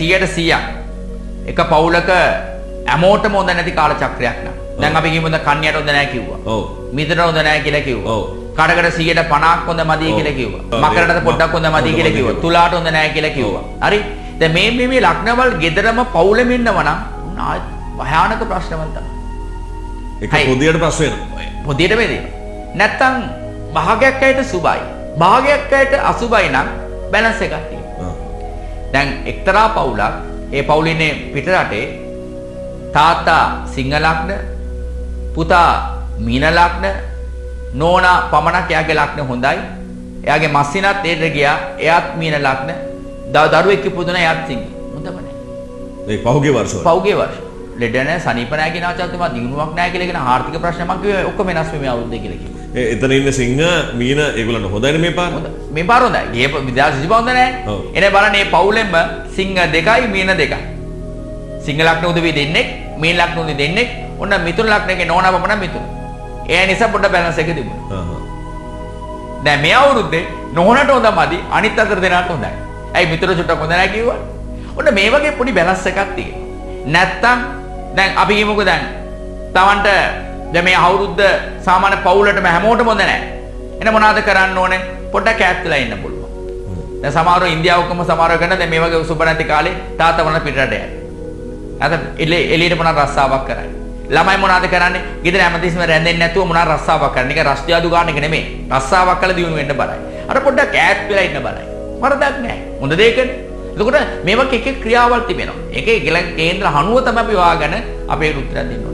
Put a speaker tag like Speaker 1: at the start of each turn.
Speaker 1: 100% එක පවුලක හැමෝටම හොඳ නැති කාල චක්‍රයක් නා. දැන් අපි කියමු කන්‍යාට හොඳ නැහැ කිව්වා.
Speaker 2: ඔව්.
Speaker 1: මිතුරට හොඳ නැහැ කියලා කිව්වා.
Speaker 2: ඔව්.
Speaker 1: කඩකට 150ක් හොඳ මදි කියලා කිව්වා. මකරට පොඩ්ඩක් හොඳ මදි කියලා කිව්වා. තුලාට හොඳ නැහැ කියලා කිව්වා. හරි. දැන් මේ ලග්නවල ගෙදරම පවුලෙම ඉන්නවනම් භයානක ප්‍රශ්නවල් තමයි.
Speaker 2: ඒක පොදියට ප්‍රශ්න වෙනවා.
Speaker 1: පොදියට වේදේ. නැත්තම් භාගයක් අයට සුබයි. භාගයක් අයට අසුබයි නම් බැලන්ස් එකක් තියෙනවා. දැන් එක්තරා පවුලක් ඒ පවුලින්නේ පිට රටේ තාත්තා සිංහ ලග්න පුතා මීන ලග්න නෝනා පමණක් එයාගේ ලග්න හොඳයි. එයාගේ මස්සිනත් ඒට ගියා. එයාත් මීන ලග්න. දරුවෙක් ඉපදුණා එයාත් සිංහ. හොඳම නැහැ.
Speaker 2: මේ පහුගිය වර්ෂවල.
Speaker 1: පහුගිය වර්ෂ. ලෙඩ නැහැ, සනීප නැහැ කියන ආචාර්යතුමා දිනුවක් නැහැ කියලා කියන ආර්ථික ප්‍රශ්න මම කිව්වේ ඔක්කොම වෙනස් මේ අවුරුද්දේ කියලා කිව්වා.
Speaker 2: එතන ඉන්න සිංහ මීන ඒගොල්ලන්ට හොඳයිනේ මේ පාර.
Speaker 1: මේ පාර හොඳයි. ඒ විද්‍යාව සිසි බවුන්ද නැහැ. එනේ බලන්න මේ පවුලෙම සිංහ දෙකයි මීන දෙකයි. සිංහ ලග්න උදවිය දෙන්නෙක්, මීන ලග්න උදවිය දෙන්නෙක්, ඔන්න මිතුරු ලග්නයේ නෝනා පමණ මිතුරු. ඒ නිසා පොඩ්ඩ බැලන්ස් එක තිබුණා. දැන් මේ අවුරුද්දේ නෝනට හොඳමදි අනිත් අතර දෙනාට හොඳයි. ඇයි මිතුරු චුට්ටක් හොඳ නැහැ කිව්වා? ඔන්න මේ වගේ පොඩි බැලන්ස් එකක් තියෙනවා. නැත්තම් දැන් අපි කියමුකෝ දැන් Tamanට දැන් මේ අවුරුද්ද සාමාන්‍ය පවුලටම හැමෝටම හොඳ නැහැ. එන මොනවද කරන්න ඕනේ? පොඩ්ඩක් ඈත් වෙලා ඉන්න පුළුවන්. දැන් සමහරව ඉන්දියාවකම සමහරව කරන දැන් මේ වගේ සුබ නැති කාලේ තාත්තා වුණා පිටරට යයි. අද එළියට මොනවා රස්සාවක් කරන්නේ. ළමයි මොනවද කරන්නේ? ගෙදර හැමතිස්සෙම රැඳෙන්නේ නැතුව මොනවා රස්සාවක් කරන්නේ. ඒක රස් ජාදු ගන්න එක නෙමෙයි. රස්සාවක් කළා දිනු වෙන්න බලයි. අර පොඩ්ඩක් ඈත් වෙලා ඉන්න බලයි. වරදක් නැහැ. හොඳ දෙයකනේ. එතකොට මේ වගේ එක ක්‍රියාවල් තිබෙනවා. ඒකේ කේන්ද්‍ර හනුව තමයි අපි හොයාගෙන අපේ උත්තර දෙන්න ඕනේ.